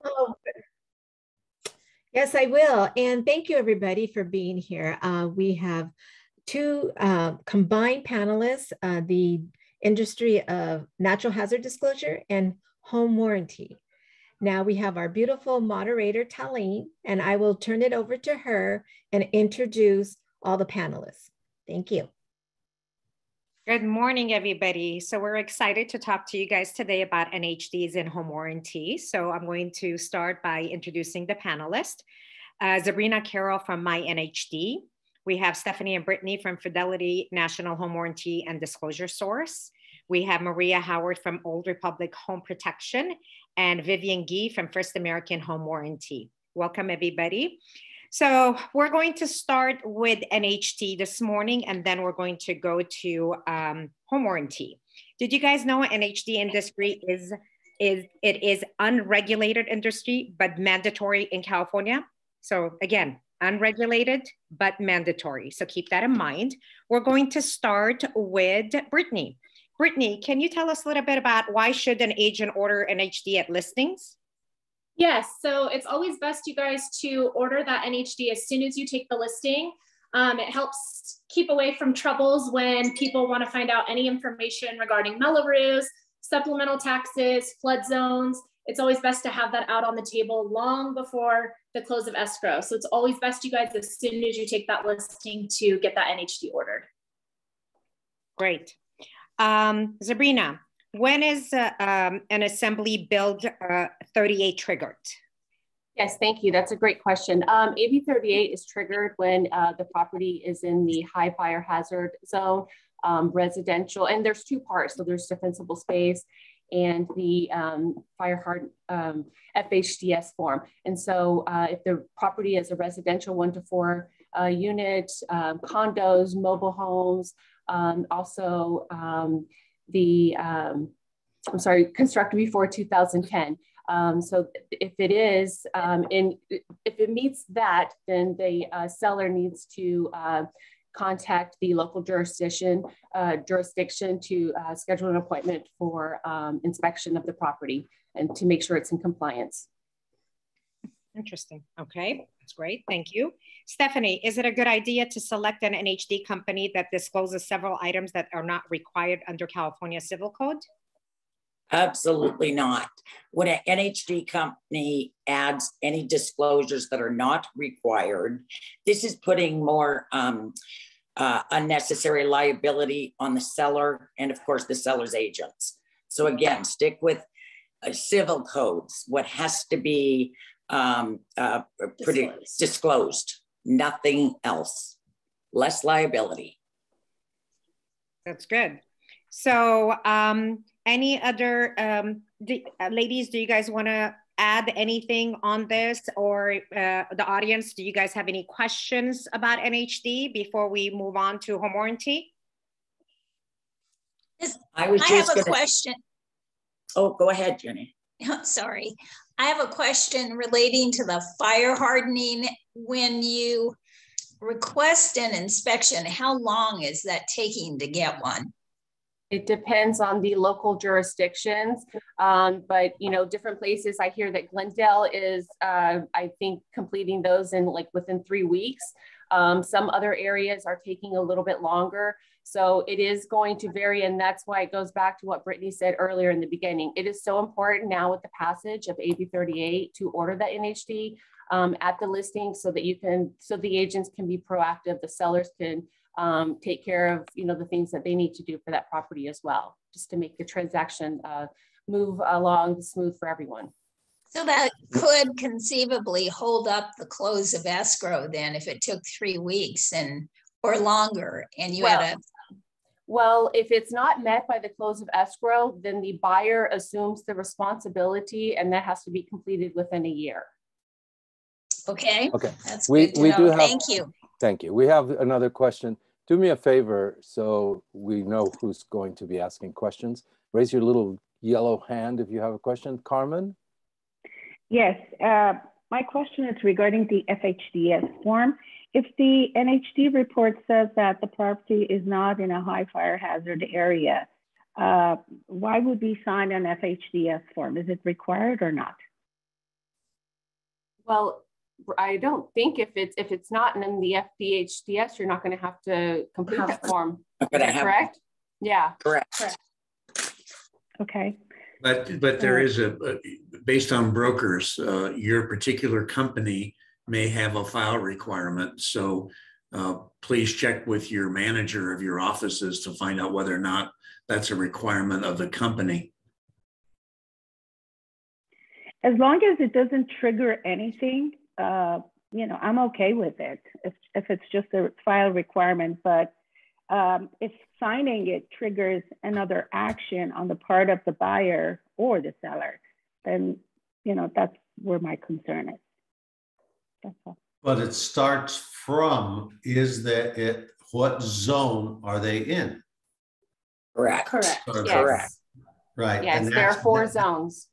Oh, yes, I will. And thank you, everybody, for being here. We have two combined panelists, the industry of natural hazard disclosure and home warranty. Now we have our beautiful moderator, Taline, and I will turn it over to her and introduce all the panelists. Thank you. Good morning, everybody. So we're excited to talk to you guys today about NHDs and home warranty. So I'm going to start by introducing the panelists. Zabrina Carroll from My NHD. We have Stephanie and Brittany from Fidelity National Home Warranty and Disclosure Source. We have Maria Howard from Old Republic Home Protection and Vivian Gee from First American Home Warranty. Welcome, everybody. So we're going to start with NHD this morning, and then we're going to go to home warranty. Did you guys know NHD industry is unregulated industry, but mandatory in California? So again, unregulated, but mandatory. So keep that in mind. We're going to start with Brittany. Brittany, can you tell us a little bit about why should an agent order NHD at listings? Yes, so it's always best, you guys, to order that NHD as soon as you take the listing. It helps keep away from troubles when people want to find out any information regarding Mello-Roos, supplemental taxes, flood zones. It's always best to have that out on the table long before the close of escrow. So it's always best, you guys, as soon as you take that listing, to get that NHD ordered. Great. Zabrina, when is an assembly build 38 triggered? Yes, thank you. That's a great question. AB 38 is triggered when the property is in the high fire hazard zone, residential, and there's two parts. So there's defensible space and the fire hard FHDS form. And so if the property is a residential 1 to 4 unit, condos, mobile homes, also constructed before 2010. So if it is, if it meets that, then the seller needs to contact the local jurisdiction to schedule an appointment for inspection of the property and to make sure it's in compliance. Interesting. Okay, that's great. Thank you. Stephanie, is it a good idea to select an NHD company that discloses several items that are not required under California Civil Code? Absolutely not. When an NHD company adds any disclosures that are not required, this is putting more unnecessary liability on the seller and, of course, the seller's agents. So again, stick with civil codes. What has to be disclosed, nothing else. Less liability. That's good. So any other, ladies, do you guys want to add anything on this, or the audience, do you guys have any questions about NHD before we move on to home warranty? I have a question. Oh, go ahead, Jenny. Sorry. I have a question relating to the fire hardening. When you request an inspection, how long is that taking to get one? It depends on the local jurisdictions, but different places. I hear that Glendale is, I think, completing those in within 3 weeks. Some other areas are taking a little bit longer. So it is going to vary, and that's why it goes back to what Brittany said earlier in the beginning. It is so important now with the passage of AB 38 to order that NHD at the listing, so that so the agents can be proactive, the sellers can take care of the things that they need to do for that property as well, just to make the transaction move along smooth for everyone. So that could conceivably hold up the close of escrow then, if it took 3 weeks or longer, and you had a... Well, if it's not met by the close of escrow, then the buyer assumes the responsibility, and that has to be completed within a year. Okay. Okay. That's good to know. Thank you. Thank you. We have another question. Do me a favor so we know who's going to be asking questions. Raise your little yellow hand if you have a question. Carmen? Yes. My question is regarding the FHDS form. If the NHD report says that the property is not in a high fire hazard area, why would we sign an FHDS form? Is it required or not? Well, I don't think if it's not in the FDHDS, you're not going to have to complete that form. Is that correct? Yeah. Correct. Okay. But there is based on brokers, your particular company may have a file requirement. So please check with your manager of your offices to find out whether or not that's a requirement of the company. As long as it doesn't trigger anything, you know, I'm okay with it if it's just a file requirement. But if signing it triggers another action on the part of the buyer or the seller, then, you know, that's where my concern is. That's all. But it starts from, what zone are they in? Correct. Correct. Yes. Correct. Right. Yes, and there are 4 zones.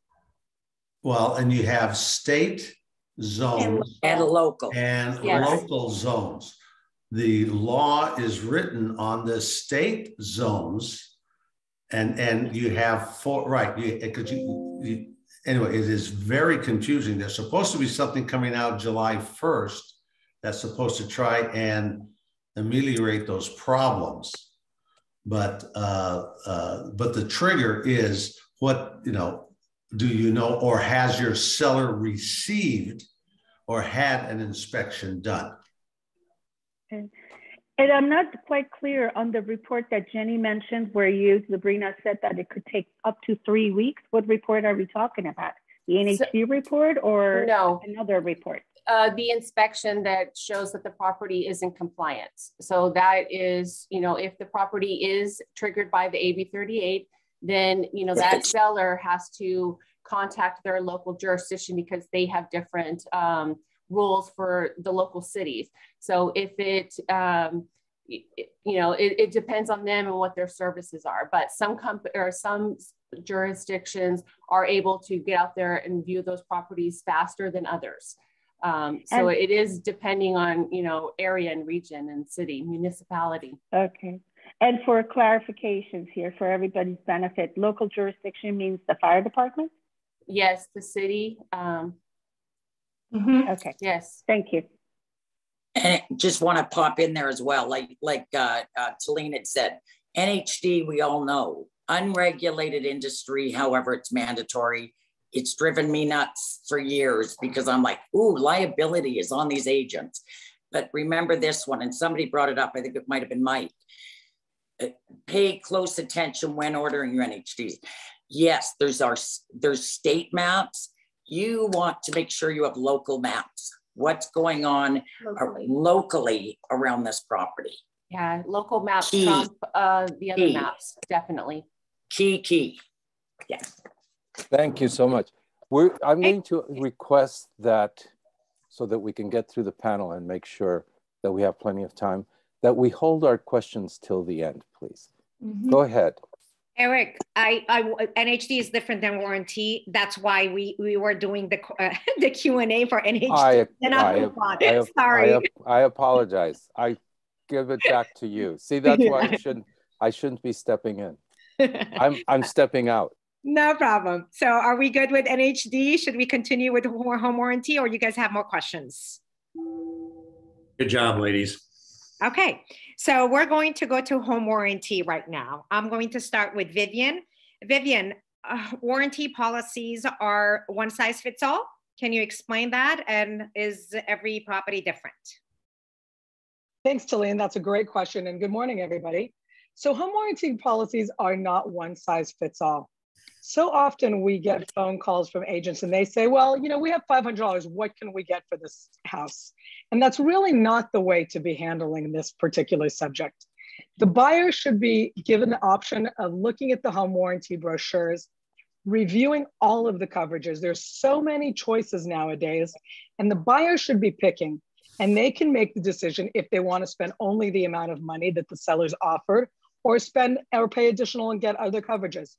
Well, and you have state zones And local. and Yes. local zones. The law is written on the state zones, and you have 4, right? Because anyway, it is very confusing. There's supposed to be something coming out July 1st that's supposed to try and ameliorate those problems. But the trigger is what, you know, do you know, or has your seller received or had an inspection done? Okay. And I'm not quite clear on the report that Jenny mentioned where Zabrina said that it could take up to 3 weeks. What report are we talking about? The NHD report or no, another report? The inspection that shows that the property is in compliance. So that is, you know, if the property is triggered by the AB 38, then, you know, that seller has to contact their local jurisdiction because they have different rules for the local cities. So if it, you know, it depends on them and what their services are, but some jurisdictions are able to get out there and view those properties faster than others. So it is depending on, you know, area and region and city, municipality. Okay. And for clarifications here, for everybody's benefit, local jurisdiction means the fire department? Yes, the city. Okay. Yes. Thank you. And just want to pop in there as well, like Taline had said, NHD, we all know, unregulated industry, however, it's mandatory. It's driven me nuts for years because I'm like, ooh, liability is on these agents. But remember this one, and somebody brought it up, I think it might have been Mike. Pay close attention when ordering your NHDs. Yes, there's state maps. You want to make sure you have local maps. What's going on locally around this property? Yeah, local maps trump the other maps, definitely. Key. Yeah. Thank you so much. I'm going to request that, so that we can get through the panel and make sure that we have plenty of time, that we hold our questions till the end, please. Go ahead. Eric, NHD is different than warranty. That's why we were doing the Q&A for NHD. Sorry. I apologize. I give it back to you. See, that's why I shouldn't be stepping in. I'm stepping out. No problem. So are we good with NHD? Should we continue with home warranty, or you guys have more questions? Good job, ladies. Okay, so we're going to go to home warranty right now. I'm going to start with Vivian. Vivian, warranty policies are one size fits all. Can you explain that? And is every property different? Thanks, Taline. That's a great question. And good morning, everybody. So home warranty policies are not one size fits all. So often we get phone calls from agents and they say, well, you know, we have $500. What can we get for this house? And that's really not the way to be handling this particular subject. The buyer should be given the option of looking at the home warranty brochures, reviewing all of the coverages. There's so many choices nowadays, and the buyer should be picking, and they can make the decision if they want to spend only the amount of money that the seller's offered, or spend or pay additional and get other coverages.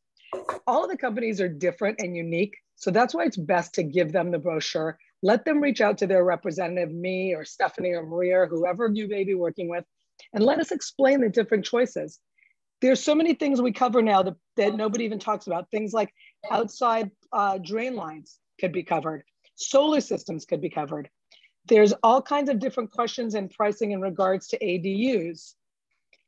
All of the companies are different and unique. So that's why it's best to give them the brochure. Let them reach out to their representative, me or Stephanie or Maria, or whoever you may be working with, and let us explain the different choices. There's so many things we cover now that nobody even talks about. Things like outside drain lines could be covered. Solar systems could be covered. There's all kinds of different questions and pricing in regards to ADUs.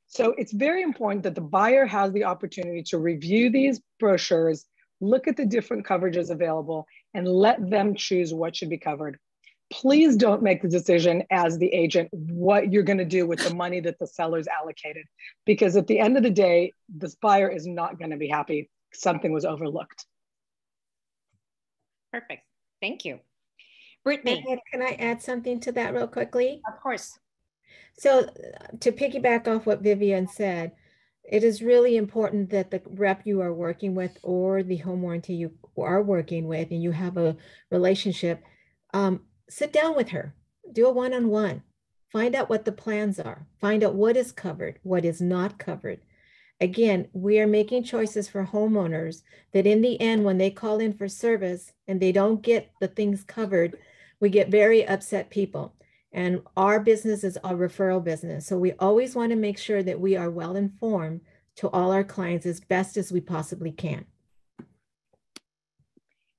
So it's very important that the buyer has the opportunity to review these brochures, look at the different coverages available, and let them choose what should be covered. Please don't make the decision as the agent what you're going to do with the money that the seller's allocated, because at the end of the day, this buyer is not going to be happy. Something was overlooked. Perfect. Thank you. Brittany. Can I add something to that real quickly? Of course. So to piggyback off what Vivian said, it is really important that the rep you are working with or the home warranty you are working with and you have a relationship, sit down with her, do a one-on-one, find out what the plans are, find out what is covered, what is not covered. Again, we are making choices for homeowners that in the end, when they call in for service and they don't get the things covered, we get very upset people. And our business is our referral business. So we always want to make sure that we are well informed to all our clients as best as we possibly can.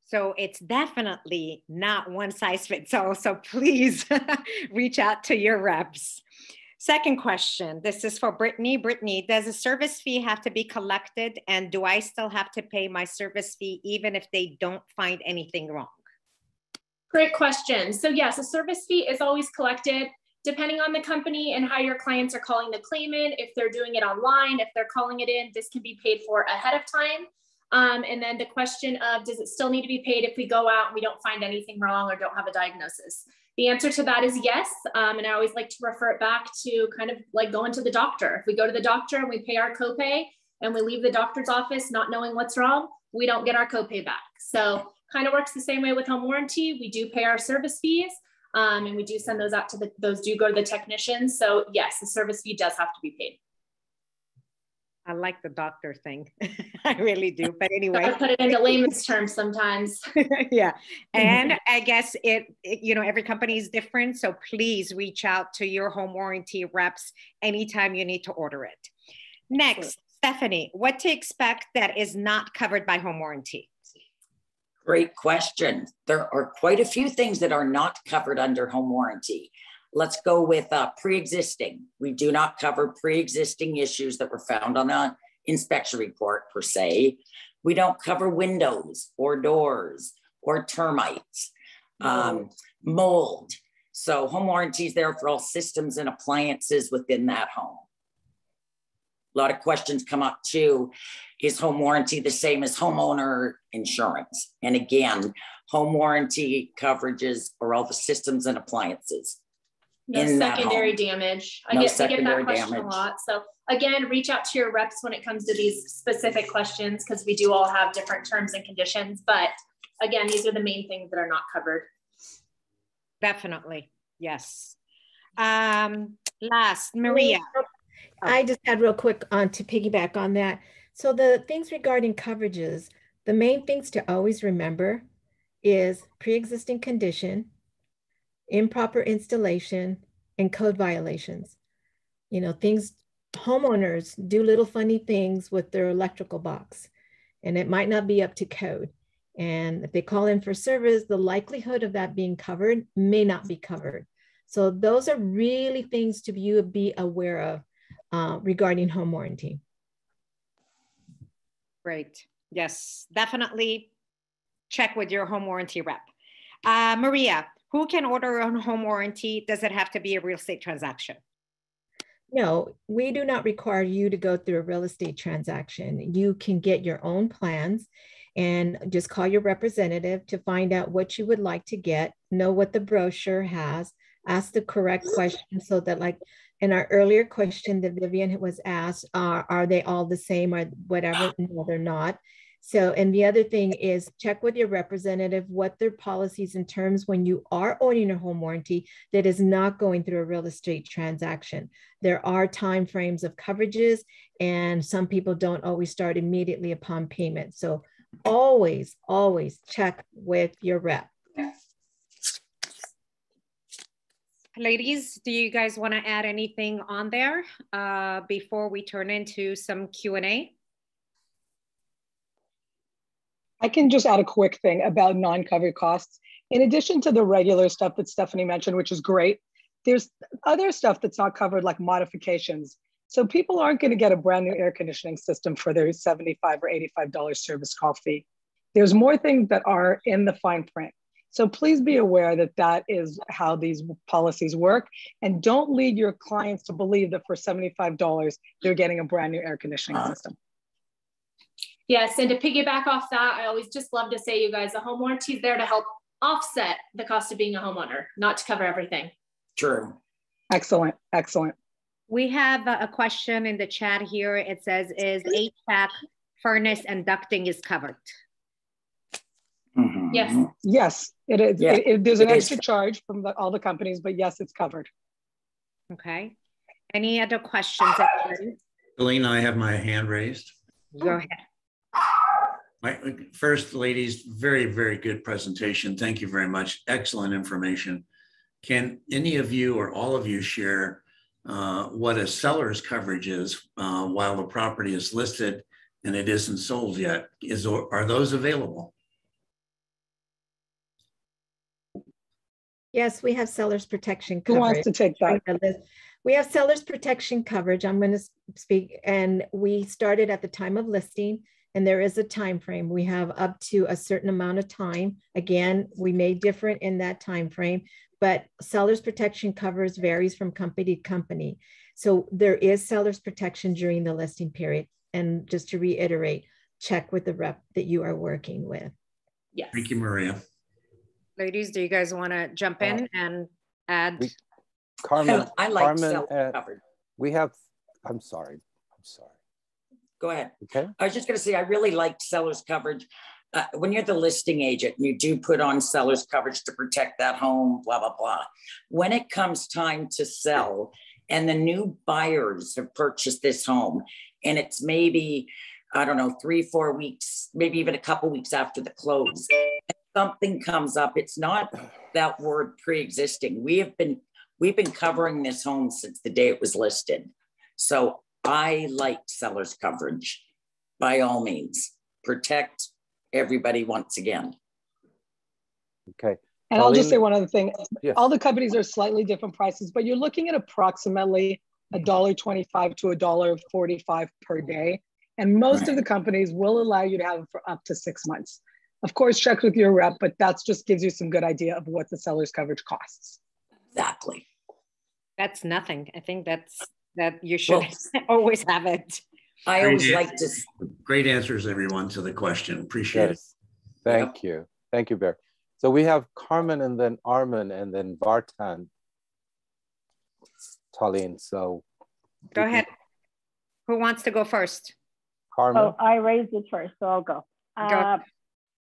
So it's definitely not one size fits all. So please reach out to your reps. Second question, this is for Brittany. Brittany, does a service fee have to be collected? And do I still have to pay my service fee even if they don't find anything wrong? Great question. So yes, a service fee is always collected depending on the company and how your clients are calling the claimant. If they're doing it online, if they're calling it in, this can be paid for ahead of time. And then the question of, does it still need to be paid if we go out and we don't find anything wrong or don't have a diagnosis? The answer to that is yes. And I always like to refer it back to kind of like going to the doctor. If we go to the doctor and we pay our copay and we leave the doctor's office not knowing what's wrong, we don't get our copay back. So kind of works the same way with home warranty. We do pay our service fees and we do send those out to those do go to the technicians. So yes, the service fee does have to be paid. I like the doctor thing. I really do. But anyway, I put it into layman's terms sometimes. Yeah. And I guess you know, every company is different. So please reach out to your home warranty reps anytime you need to order it. Next, Stephanie, what to expect that is not covered by home warranty? Great question. There are quite a few things that are not covered under home warranty. Let's go with pre-existing. We do not cover pre-existing issues that were found on an inspection report per se. We don't cover windows or doors or termites, mold. So home warranty is there for all systems and appliances within that home. A lot of questions come up too. Is home warranty the same as homeowner insurance? And again, home warranty coverages are all the systems and appliances. No secondary damage. I get that question a lot. So again, reach out to your reps when it comes to these specific questions, because we do all have different terms and conditions. But again, these are the main things that are not covered. Definitely. Yes. Last, Maria. I just had real quick to piggyback on that. So the things regarding coverages, the main things to always remember is pre-existing condition, improper installation, and code violations. You know, things, homeowners do little funny things with their electrical box, and it might not be up to code. And if they call in for service, the likelihood of that being covered may not be covered. So those are really things to be aware of regarding home warranty. Great. Yes, definitely check with your home warranty rep. Maria, who can order a home warranty? Does it have to be a real estate transaction? No, we do not require you to go through a real estate transaction. You can get your own plans and just call your representative to find out what you would like to get, know what the brochure has, ask the correct question so that, like in our earlier question that Vivian was asked, are they all the same or whatever? No, they're not. So, and the other thing is check with your representative what their policies and terms when you are owning a home warranty that is not going through a real estate transaction. There are time frames of coverages, and some people don't always start immediately upon payment. So always, always check with your rep. Ladies, do you guys want to add anything on there before we turn into some Q&A? I can just add a quick thing about non-covered costs. In addition to the regular stuff that Stephanie mentioned, which is great, there's other stuff that's not covered, like modifications. So people aren't going to get a brand new air conditioning system for their $75 or $85 service call fee. There's more things that are in the fine print. So please be aware that that is how these policies work. And don't lead your clients to believe that for $75, they're getting a brand new air conditioning system. Yes, and to piggyback off that, I always just love to say, you guys, the home warranty is there to help offset the cost of being a homeowner, not to cover everything. True. Excellent, excellent. We have a question in the chat here. It says, is HVAC, furnace, and ducting is covered? Mm-hmm. Yes. Yes, it is. Yeah, there's an it extra is. charge from all the companies, but yes, it's covered. Okay. Any other questions? Taline, I have my hand raised. Go ahead. First, ladies, very, very good presentation. Thank you very much. Excellent information. Can any of you or all of you share what a seller's coverage is while the property is listed and it isn't sold yet? Are those available? Yes, we have seller's protection coverage. Who wants to take that? We have seller's protection coverage. I'm going to speak, and we started at the time of listing, and there is a time frame. We have up to a certain amount of time. Again, we may differ in that time frame, but seller's protection covers varies from company to company. So there is seller's protection during the listing period. And just to reiterate, check with the rep that you are working with. Yes. Thank you, Maria. Ladies, do you guys want to jump in and add? Carmen, I like Carmen, covered. we have, I'm sorry. Go ahead. Okay. I was just going to say, I really liked seller's coverage. When you're the listing agent, you do put on seller's coverage to protect that home, blah, blah, blah. When it comes time to sell and the new buyers have purchased this home and it's maybe, I don't know, 3-4 weeks, maybe even a couple weeks after the close, something comes up. It's not that word pre-existing. We've been covering this home since the day it was listed. So I like seller's coverage. By all means, protect everybody once again. Okay. And I'll just say one other thing. Yes. All the companies are slightly different prices, but you're looking at approximately $1.25 to $1.45 per day. And most of the companies will allow you to have it for up to 6 months. Of course, check with your rep, but that just gives you some good idea of what the seller's coverage costs. Exactly. That's nothing. I think that you should always have it. I always like to. Great answers, everyone, to the question. Appreciate it. Thank you. Thank you, Bear. So we have Carmen and then Armin and then Vartan. Taline, so. Go ahead. Who wants to go first? Carmen. Oh, I raised it first, so I'll go. Go.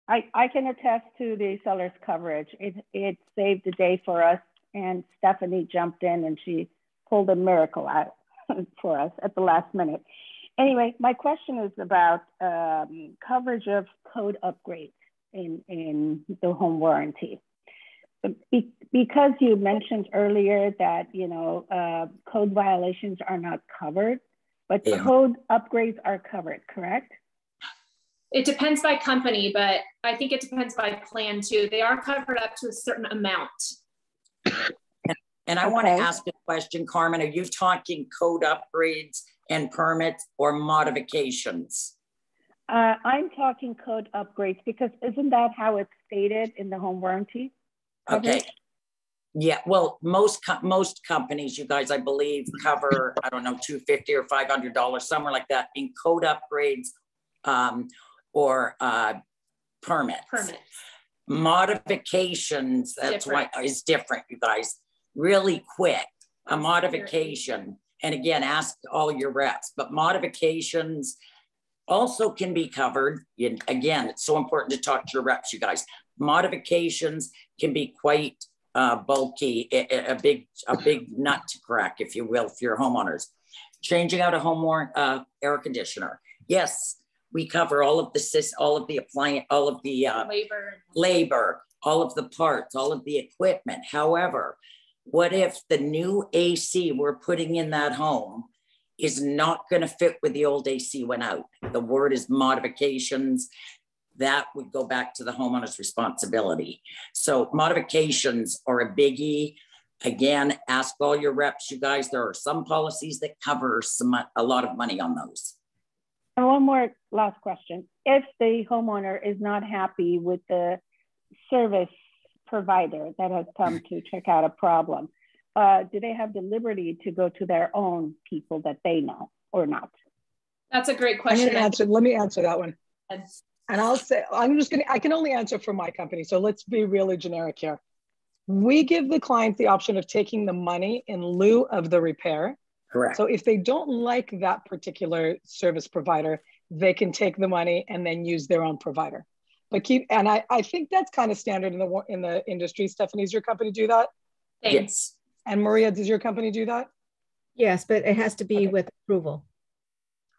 I can attest to the seller's coverage. It saved the day for us, and Stephanie jumped in and she pulled a miracle out for us at the last minute. Anyway, my question is about coverage of code upgrades in the home warranty. Because you mentioned earlier that, code violations are not covered, but code upgrades are covered, correct? It depends by company, but I think it depends by plan too. They are covered up to a certain amount. And I want to ask a question, Carmen. Are you talking code upgrades and permits or modifications? I'm talking code upgrades because isn't that how it's stated in the home warranty coverage? Okay. Yeah, well, most companies, you guys, I believe, cover, I don't know, $250 or $500, somewhere like that, in code upgrades or permits. Modifications, that's why is different, you guys. Really quick, a modification, and again, ask all your reps, but modifications also can be covered. Again, it's so important to talk to your reps, you guys. Modifications can be quite bulky, a big nut to crack, if you will, for your homeowners. Changing out a home air conditioner. Yes, we cover all of the appliance, all of the labor, all of the parts, all of the equipment. However, what if the new AC we're putting in that home is not going to fit with the old AC went out? The word is modifications. that would go back to the homeowner's responsibility. So modifications are a biggie. Again, ask all your reps, you guys, there are some policies that cover a lot of money on those. And one more last question. If the homeowner is not happy with the service provider that has come to check out a problem, do they have the liberty to go to their own people that they know or not? That's a great question. Let me answer that one. And I'll say, I can only answer for my company. So let's be really generic here. We give the client the option of taking the money in lieu of the repair. Correct. So if they don't like that particular service provider, they can take the money and then use their own provider. But I think that's kind of standard in the industry. Stephanie, does your company do that? Thanks. Yes. And Maria, does your company do that? Yes, but it has to be with approval.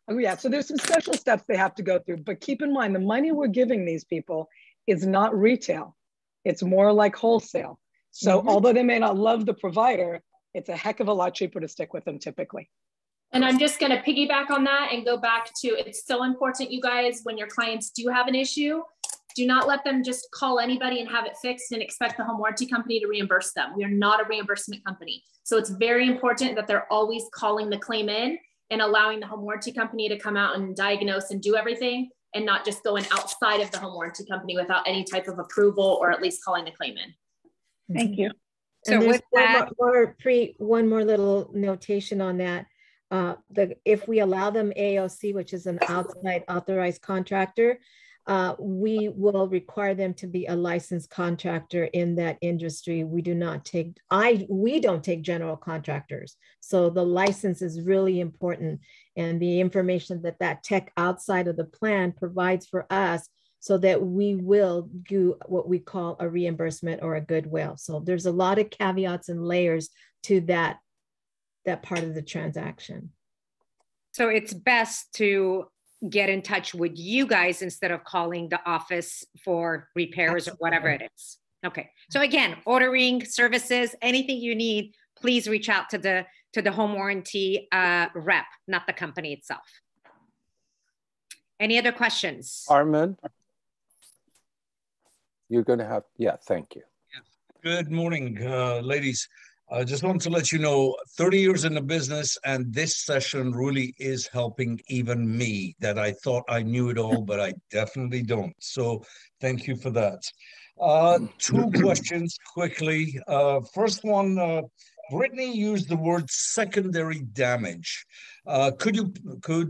Oh, yeah, so there's some special steps they have to go through, but keep in mind the money we're giving these people is not retail. It's more like wholesale. So although they may not love the provider, it's a heck of a lot cheaper to stick with them typically. And I'm just going to piggyback on that and go back to, it's so important, you guys, when your clients do have an issue, do not let them just call anybody and have it fixed and expect the home warranty company to reimburse them. We are not a reimbursement company. So it's very important that they're always calling the claim in and allowing the home warranty company to come out and diagnose and do everything, and not just going outside of the home warranty company without any type of approval or at least calling the claim in. Thank you. And so with that, one more little notation on that. If we allow them AOC, which is an outside authorized contractor, we will require them to be a licensed contractor in that industry. We don't take general contractors. So the license is really important, and the information that tech outside of the plan provides for us, so that we will do what we call a reimbursement or a goodwill. So there's a lot of caveats and layers to that part of the transaction. So it's best to get in touch with you guys instead of calling the office for repairs or whatever it is. Okay. So again, ordering services, anything you need, please reach out to the home warranty rep, not the company itself. Any other questions? Armin, you're going to have, thank you. Good morning, ladies. I just want to let you know, 30 years in the business, and this session really is helping even me, that I thought I knew it all, but I definitely don't. So thank you for that. Two questions quickly. First one, Brittany used the word secondary damage. Could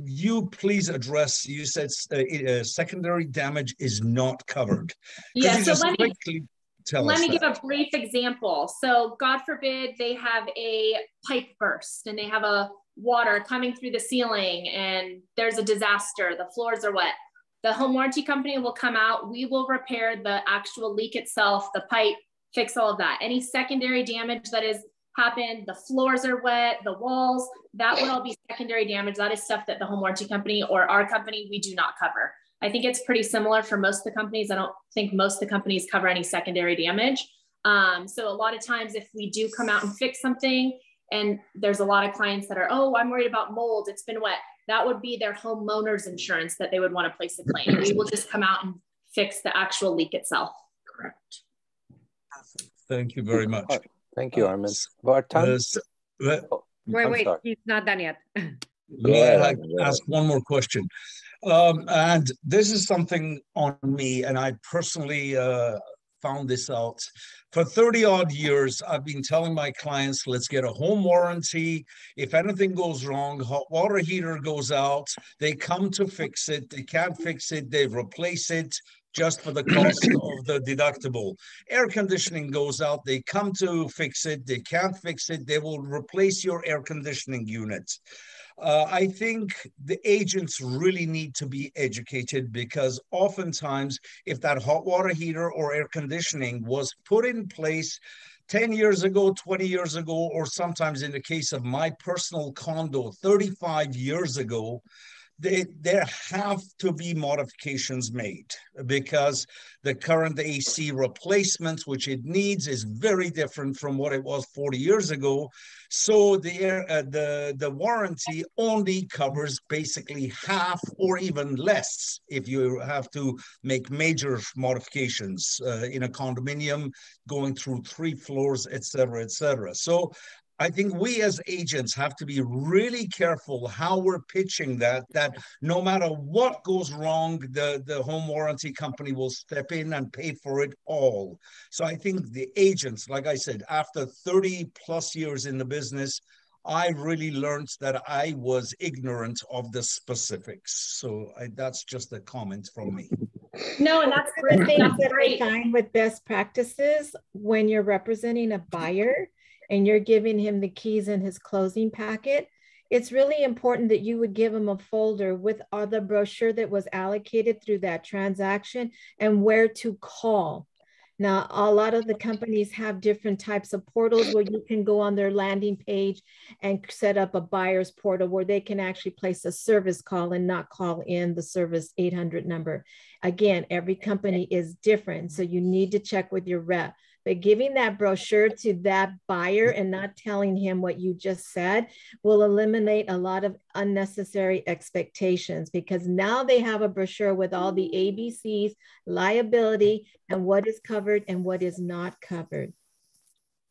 you please address, you said secondary damage is not covered. Yeah, so let me give a brief example. So God forbid they have a pipe burst and they have a water coming through the ceiling and there's a disaster, the floors are wet. The home warranty company will come out, we will repair the actual leak itself, the pipe, fix all of that. Any secondary damage that has happened, the floors are wet, the walls, that would all be secondary damage. That is stuff that the home warranty company or our company, we do not cover. I think it's pretty similar for most of the companies. I don't think most of the companies cover any secondary damage. So a lot of times if we do come out and fix something, and there's a lot of clients that are, oh, I'm worried about mold, it's been wet. That would be their homeowner's insurance that they would want to place a claim. We will just come out and fix the actual leak itself. Correct. Thank you very much. Thank you, Armin. Vartan? Wait, he's not done yet. Let me ask one more question. And this is something on me, and I personally found this out. For 30 odd years, I've been telling my clients, let's get a home warranty. If anything goes wrong, hot water heater goes out, they come to fix it. They can't fix it, they replace it just for the cost of the deductible. Air conditioning goes out, they come to fix it, they can't fix it, they will replace your air conditioning unit. I think the agents really need to be educated, because oftentimes if that hot water heater or air conditioning was put in place 10 years ago, 20 years ago, or sometimes in the case of my personal condo, 35 years ago, there have to be modifications made because the current AC replacements, which it needs, is very different from what it was 40 years ago. So the warranty only covers basically half or even less if you have to make major modifications in a condominium, going through 3 floors, et cetera, et cetera. So I think we as agents have to be really careful how we're pitching that no matter what goes wrong, the home warranty company will step in and pay for it all. So I think the agents, like I said, after 30 plus years in the business, I really learned that I was ignorant of the specifics. So that's just a comment from me. No, and that's great. Things that I find with best practices when you're representing a buyer and you're giving him the keys in his closing packet, it's really important that you would give him a folder with all the brochure that was allocated through that transaction and where to call. Now, a lot of the companies have different types of portals where you can go on their landing page and set up a buyer's portal where they can actually place a service call and not call in the service 800 number. Again, every company is different, so you need to check with your rep. But giving that brochure to that buyer and not telling him what you just said will eliminate a lot of unnecessary expectations, because now they have a brochure with all the ABCs, liability, and what is covered and what is not covered.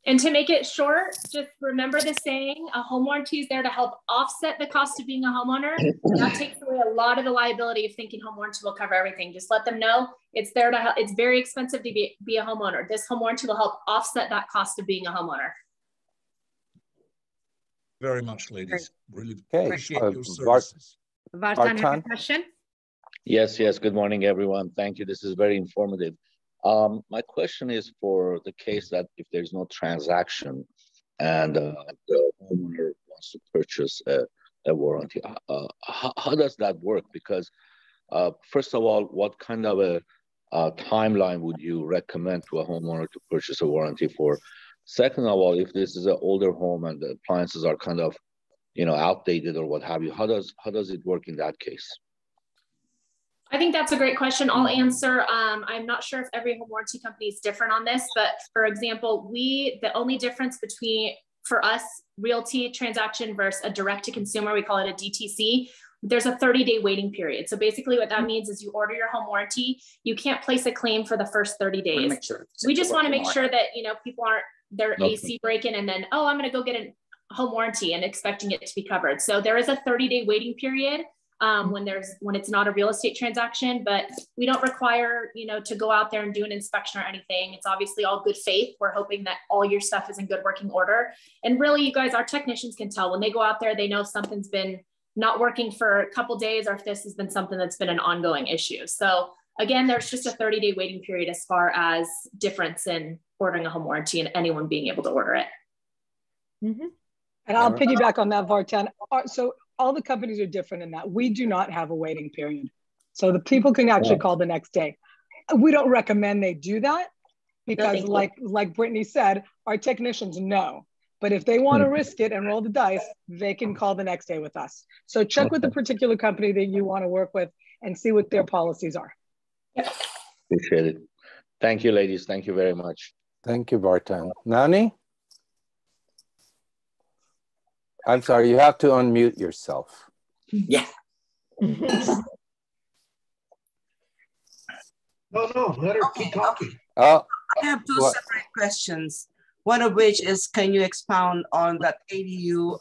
And to make it short, just remember the saying, a home warranty is there to help offset the cost of being a homeowner. That takes away a lot of the liability of thinking home warranty will cover everything. Just let them know it's there to help. It's very expensive to be a homeowner. This home warranty will help offset that cost of being a homeowner. Very much, ladies. Really appreciate your services. Vartan, have a question? Yes. Good morning, everyone. Thank you. This is very informative. My question is for the case that if there's no transaction and the homeowner wants to purchase a warranty, how does that work? Because first of all, what kind of a timeline would you recommend to a homeowner to purchase a warranty for? Second of all, if this is an older home and the appliances are kind of, outdated or what have you, how does it work in that case? I think that's a great question. I'll answer. I'm not sure if every home warranty company is different on this, but for example, the only difference for us, realty transaction versus a direct to consumer, we call it a DTC, there's a 30-day waiting period. So basically what that means is you order your home warranty, you can't place a claim for the first 30 days. We just want to make sure that, people aren't their AC breaking and then, oh, I'm going to go get a home warranty and expecting it to be covered. So there is a 30-day waiting period. When it's not a real estate transaction, but we don't require, to go out there and do an inspection or anything. It's obviously all good faith. We're hoping that all your stuff is in good working order. And really, you guys, our technicians can tell when they go out there, they know if something's been not working for a couple days or if this has been something that's been an ongoing issue. So again, there's just a 30-day waiting period as far as difference in ordering a home warranty and anyone being able to order it. Mm-hmm. And I'll piggyback on that, Vartan. So all the companies are different in that we do not have a waiting period. So the people can actually call the next day. We don't recommend they do that because like Brittany said, our technicians know. But if they want to risk it and roll the dice, they can call the next day with us. So check with the particular company that you want to work with and see what their policies are. Yep. Appreciate it. Thank you, ladies. Thank you very much. Thank you, Vartan. Nani? I'm sorry, you have to unmute yourself. Yeah. No, let her keep talking. Oh, I have two separate questions. One of which is, can you expound on that ADU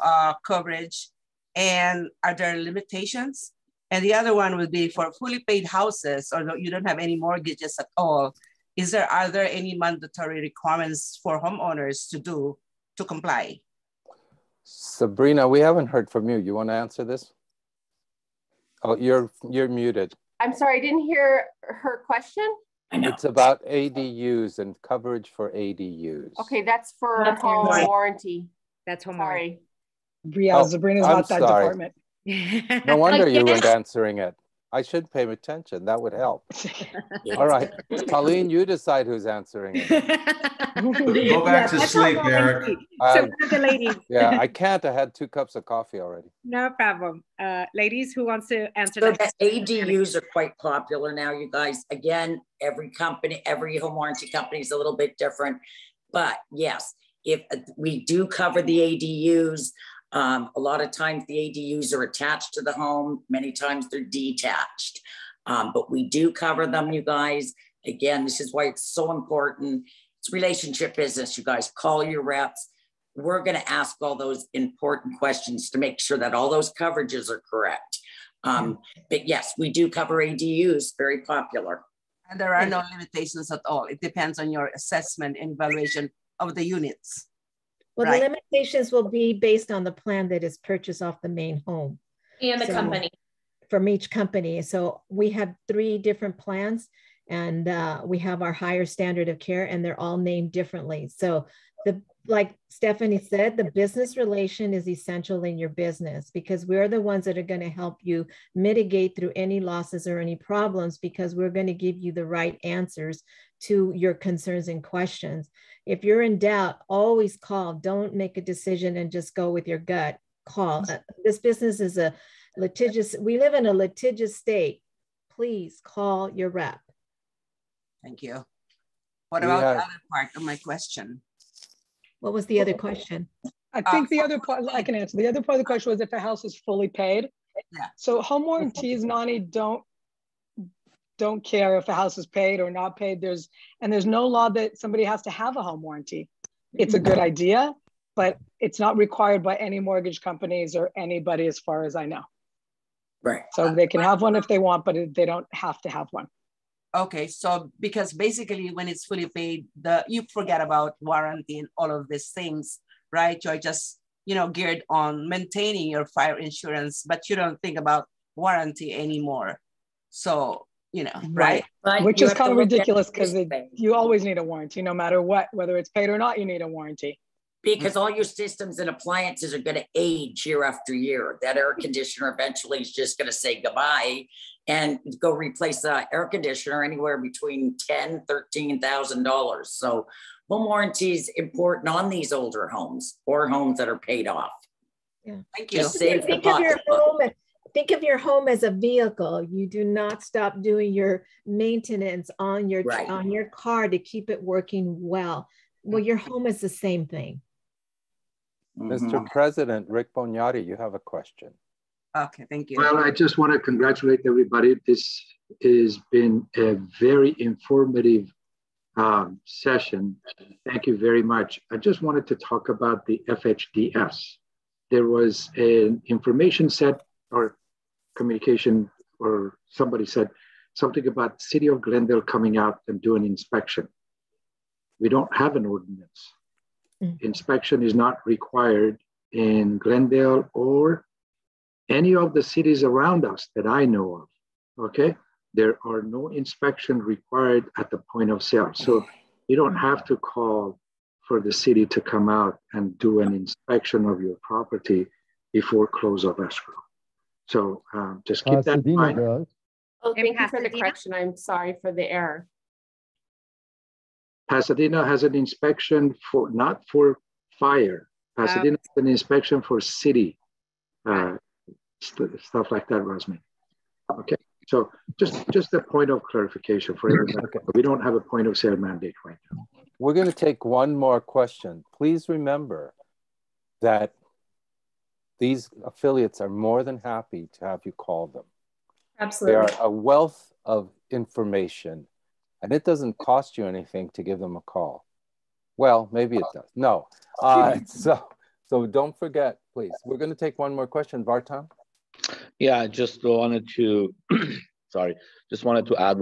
coverage and are there limitations? And the other one would be for fully paid houses or you don't have any mortgages at all. Are there any mandatory requirements for homeowners to comply? Zabrina, we haven't heard from you. You want to answer this? Oh, you're muted. I'm sorry, I didn't hear her question. I know. It's about ADUs and coverage for ADUs. Okay, that's for home warranty. That's home warranty. Yeah, Zabrina's not that department. No wonder you weren't answering it. I should pay attention. That would help. All right. Taline, you decide who's answering it. Go back to sleep, Eric. So the ladies. Yeah, I can't. I had 2 cups of coffee already. No problem. Ladies, who wants to answer so that? The ADUs are quite popular now, you guys. Again, every company, every home warranty company is a little bit different. But yes, if we do cover the ADUs, a lot of times the ADUs are attached to the home. Many times they're detached. But we do cover them, you guys. Again, this is why it's so important. It's relationship business, you guys. Call your reps. We're going to ask all those important questions to make sure that all those coverages are correct. But yes, we do cover ADUs, very popular. And there are no limitations at all. It depends on your assessment and evaluation of the units. Well, right? The limitations will be based on the plan that is purchased off the main home. And the company. From each company. So we have 3 different plans, and we have our higher standard of care, and they're all named differently. So like Stephanie said, the business relation is essential in your business, because we're the ones that are going to help you mitigate through any losses or any problems, because we're going to give you the right answers to your concerns and questions. If you're in doubt, always call. Don't make a decision and just go with your gut. Call. This business is a litigious, we live in a litigious state. Please call your rep. Thank you. What about the other part of my question? What was the other question? I think the other part, I can answer. The other part of the question was if the house is fully paid. Yeah. So home warranties, Nani, don't care if a house is paid or not paid. There's no law that somebody has to have a home warranty. It's a good idea, but it's not required by any mortgage companies or anybody as far as I know. Right. So they can have one if they want, but they don't have to have one. Okay, so because basically when it's fully paid, you forget about warranty and all of these things, right? You're just, geared on maintaining your fire insurance, but you don't think about warranty anymore. So, right? Which is kind of ridiculous, because you always need a warranty, no matter what, whether it's paid or not, you need a warranty. Because all your systems and appliances are going to age year after year. That air conditioner eventually is just going to say goodbye and go replace the air conditioner anywhere between $10,000, $13,000. So home warranty is important on these older homes or homes that are paid off. Yeah. Thank you. Just save think of your home as a vehicle. You do not stop doing your maintenance on your car to keep it working well. Well, your home is the same thing. Mr. President, Rick Bognati, you have a question. Okay, thank you. Well, I just want to congratulate everybody. This has been a very informative session. Thank you very much. I just wanted to talk about the FHDS. There was an information set or communication, or somebody said something about City of Glendale coming out and doing an inspection. We don't have an ordinance. Inspection is not required in Glendale or any of the cities around us that I know of, okay? There are no inspection required at the point of sale. So you don't have to call for the city to come out and do an inspection of your property before close of escrow. So just keep that in mind. Oh, thank you for the correction. I'm sorry for the error. Pasadena has an inspection for, not for fire. Pasadena has an inspection for city, stuff like that, Rosmi. Okay, so just a point of clarification for everybody. Okay. We don't have a point of sale mandate right now. We're going to take one more question. Please remember that these affiliates are more than happy to have you call them. Absolutely. They are a wealth of information. And it doesn't cost you anything to give them a call. Well, maybe it does. No. So don't forget, please. We're going to take one more question. Vartan? Yeah, I just wanted to, just wanted to add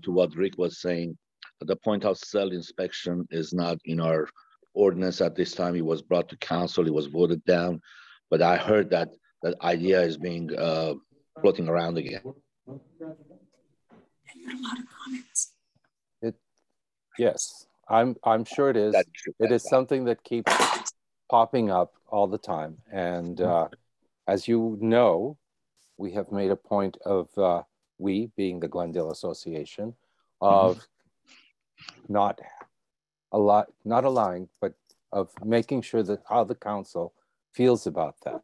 to what Rick was saying. The point of sale inspection is not in our ordinance at this time. It was brought to council. It was voted down. But I heard that that idea is being floating around again. A lot of comments. Yes, I'm sure it is. It is something that keeps popping up all the time. And as you know, we have made a point of we being the Glendale Association, of not allowing, but of making sure that how the council feels about that.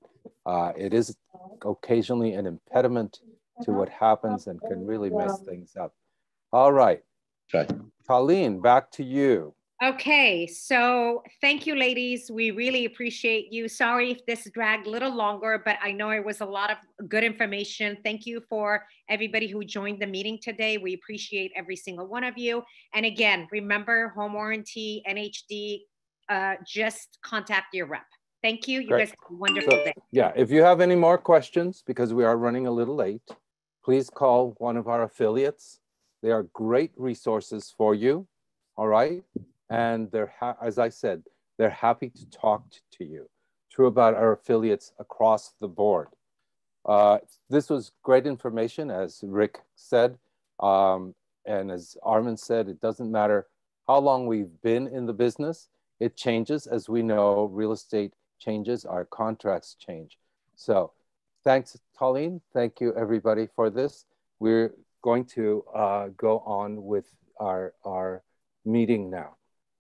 It is occasionally an impediment to what happens and can really mess things up. All right. Taline, back to you. Okay, so thank you, ladies. We really appreciate you. Sorry if this dragged a little longer, but I know it was a lot of good information. Thank you for everybody who joined the meeting today. We appreciate every single one of you. And again, remember, Home Warranty, NHD, just contact your rep. Thank you. You guys have a wonderful day. Yeah, if you have any more questions, because we are running a little late, please call one of our affiliates. They are great resources for you, all right? And they're, as I said, they're happy to talk to you. True about our affiliates across the board. This was great information, as Rick said. And as Armin said, it doesn't matter how long we've been in the business. It changes. As we know, real estate changes, our contracts change. So thanks, Taline. Thank you, everybody, for this. We're going to go on with our meeting now.